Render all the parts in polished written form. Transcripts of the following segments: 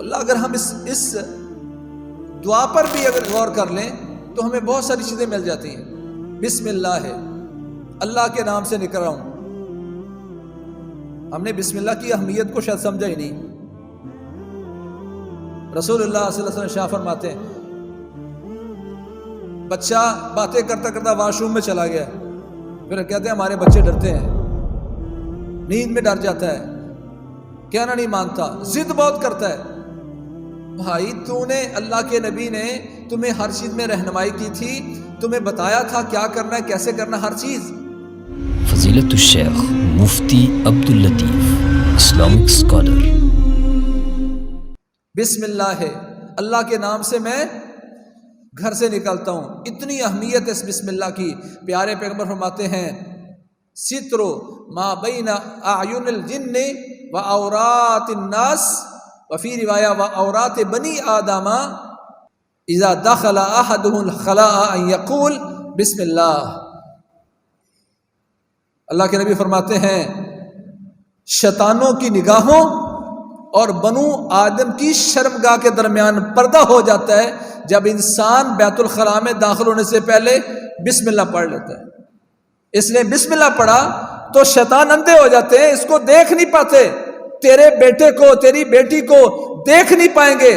اللہ اگر ہم اس دعا پر بھی اگر غور کر لیں تو ہمیں بہت ساری چیزیں مل جاتی ہیں. بسم اللہ ہے، اللہ کے نام سے نکل رہا ہوں. ہم نے بسم اللہ کی اہمیت کو شاید سمجھا ہی نہیں. رسول اللہ صلی اللہ علیہ وسلم شاہ فرماتے ہیں بچہ باتیں کرتا کرتا واش روم میں چلا گیا، پھر کہتے ہیں ہمارے بچے ڈرتے ہیں، نیند میں ڈر جاتا ہے، کہنا نہیں مانتا، ضد بہت کرتا ہے. بھائی تو نے، اللہ کے نبی نے تمہیں ہر چیز میں رہنمائی کی تھی، تمہیں بتایا تھا کیا کرنا ہے، کیسے کرنا ہر چیز. فضیلت الشیخ مفتی عبداللطیف اسلامک اسکالر. بسم اللہ ہے، اللہ کے نام سے میں گھر سے نکلتا ہوں. اتنی اہمیت اس بسم اللہ کی. پیارے پیغمبر فرماتے ہیں سترو ما بین اعین الجن و عورات الناس وفی روایہ و عورات بنی آدم اذا دخل احدهم الخلاء ان یقول بسم اللہ. اللہ کے نبی فرماتے ہیں شیطانوں کی نگاہوں اور بنو آدم کی شرمگاہ کے درمیان پردہ ہو جاتا ہے جب انسان بیت الخلاء میں داخل ہونے سے پہلے بسم اللہ پڑھ لیتا ہے. اس نے بسم اللہ پڑھا تو شیطان اندھے ہو جاتے ہیں، اس کو دیکھ نہیں پاتے، تیرے بیٹے کو، تیری بیٹی کو دیکھ نہیں پائیں گے.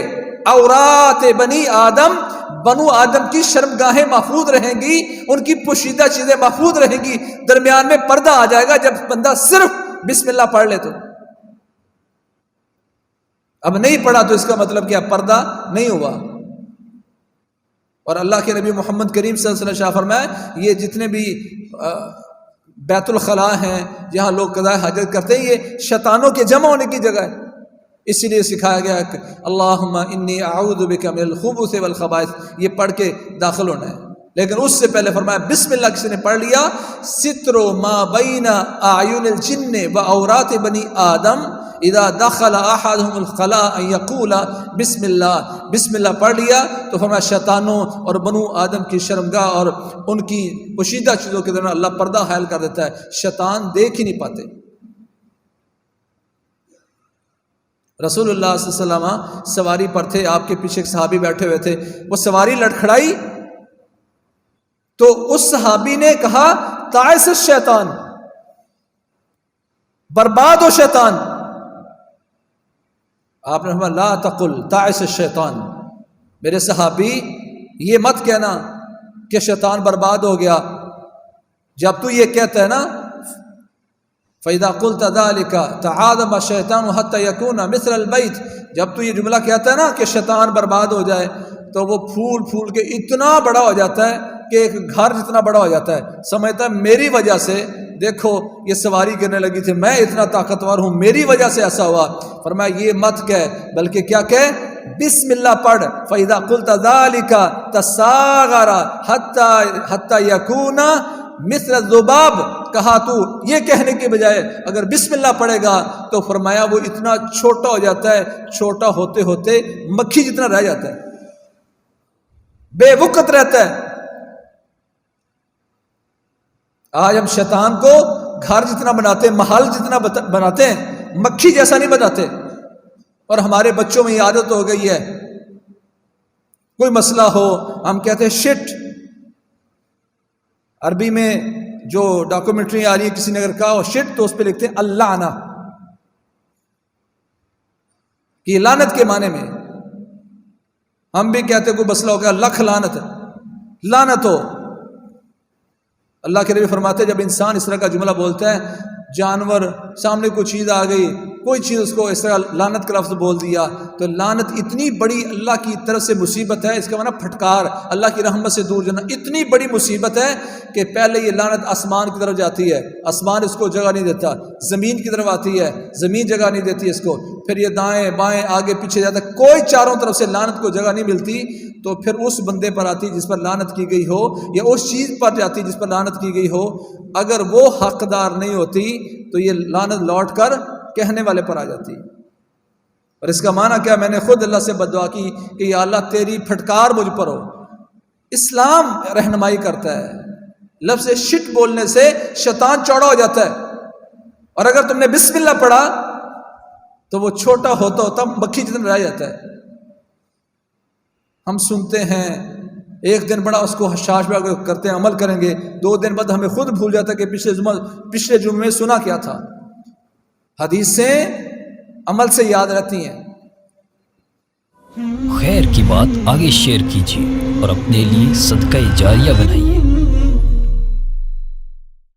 عورات بنی آدم، بنو آدم کی شرمگاہیں محفوظ رہیں گی، ان کی پوشیدہ چیزیں محفوظ رہیں گی. درمیان میں پردہ آ جائے گا جب بندہ صرف بسم اللہ پڑھ لے. تو اب نہیں پڑھا تو اس کا مطلب کیا؟ پردہ نہیں ہوا. اور اللہ کے نبی محمد کریم صلی اللہ علیہ وسلم شاہ فرمایا یہ جتنے بھی بیت الخلاء ہیں جہاں لوگ قضاء حاجت کرتے ہیں یہ شیطانوں کے جمع ہونے کی جگہ ہے. اسی لیے سکھایا گیا کہ اللہم انی اعوذ بک من الخبث والخبائث، یہ پڑھ کے داخل ہونا ہے. لیکن اس سے پہلے فرمایا بسم اللہ کسی نے پڑھ لیا ستر ما بین اعین الجن و عورات بنی آدم اذا دخل احدهم الخلاء ان یقول بسم اللہ. بسم اللہ پڑھ لیا تو فرمایا شیطانوں اور بنو آدم کی شرمگاہ اور ان کی پوشیدہ چیزوں کے درمیان اللہ پردہ حائل کر دیتا ہے، شیطان دیکھ ہی نہیں پاتے. رسول اللہ صلی اللہ علیہ وسلم سواری پر تھے، آپ کے پیچھے ایک صحابی بیٹھے ہوئے تھے، وہ سواری لڑکھڑائی تو اس صحابی نے کہا تعس الشیطان، برباد ہو شیطان. آپ نے فرمایا لا تقل تعس الشیطان، میرے صحابی یہ مت کہنا کہ شیطان برباد ہو گیا. جب تو یہ کہتا ہے نا فَإِذَا قُلْتَ ذَلِكَ تَعَاظَمَ الشَّيْطَانُ حَتَّى يَكُونَ مِثْلَ الْبَيْتِ، جب تو یہ جملہ کہتا ہے نا کہ شیطان برباد ہو جائے تو وہ پھول پھول کے اتنا بڑا ہو جاتا ہے کہ ایک گھر جتنا بڑا ہو جاتا ہے. سمجھتا ہے میری وجہ سے دیکھو یہ سواری کرنے لگی تھی، میں اتنا طاقتور ہوں، میری وجہ سے ایسا ہوا. فرمایا یہ مت کہہ، بلکہ کیا کہہ؟ بسم اللہ پڑھ. فَإِذَا قُلْتَ ذَلِكَ تَصَاغَرَ حَتَّى يَكُونَ مثل الذباب، کہا تو یہ کہنے کے بجائے اگر بسم اللہ پڑھے گا تو فرمایا وہ اتنا چھوٹا ہو جاتا ہے، چھوٹا ہوتے ہوتے مکھی جتنا رہ جاتا ہے، بے وقت رہتا ہے. آج ہم شیطان کو گھر جتنا بناتے ہیں، محل جتنا بناتے ہیں، مکھی جیسا نہیں بناتے. اور ہمارے بچوں میں یہ عادت ہو گئی ہے، کوئی مسئلہ ہو ہم کہتے ہیں شٹ. عربی میں جو ڈاکومنٹری آ رہی ہے کسی نے اگر کہا ہو شٹ تو اس پہ لکھتے ہیں اللہ آنا، کہ یہ لعنت کے معنی میں. ہم بھی کہتے ہیں کوئی مسئلہ ہو گیا لکھ لعنت، لعنت ہو. اللہ کے نبی فرماتے ہیں جب انسان اس طرح کا جملہ بولتا ہے، جانور سامنے کوئی چیز آ گئی، کوئی چیز اس کو اس طرح لعنت کا لفظ بول دیا تو لعنت اتنی بڑی اللہ کی طرف سے مصیبت ہے. اس کا معنی پھٹکار، اللہ کی رحمت سے دور جانا، اتنی بڑی مصیبت ہے کہ پہلے یہ لعنت آسمان کی طرف جاتی ہے، آسمان اس کو جگہ نہیں دیتا، زمین کی طرف آتی ہے، زمین جگہ نہیں دیتی اس کو، پھر یہ دائیں بائیں آگے پیچھے جاتا ہے، کوئی چاروں طرف سے لعنت کو جگہ نہیں ملتی. تو پھر اس بندے پر آتی جس پر لعنت کی گئی ہو، یا اس چیز پر جاتی جس پر لعنت کی گئی ہو. اگر وہ حقدار نہیں ہوتی تو یہ لعنت لوٹ کر کہنے والے پر آ جاتی. اور اس کا معنی کیا؟ میں نے خود اللہ سے بد دعا کی کہ یا اللہ تیری پھٹکار مجھ پر ہو. اسلام رہنمائی کرتا ہے، لفظ شٹ بولنے سے شیطان چوڑا ہو جاتا ہے. اور اگر تم نے بسم اللہ پڑھا تو وہ چھوٹا ہوتا مکھی جتنا رہ جاتا ہے. ہم سنتے ہیں، ایک دن بڑا اس کو حشاش کرتے ہیں، عمل کریں گے، 2 دن بعد ہمیں خود بھول جاتا ہے کہ پچھلے جمعے میں سنا کیا تھا. حدیثیں عمل سے یاد رہتی ہیں. خیر کی بات آگے شیئر کیجیے اور اپنے لیے صدقہ جاریہ بنائیے.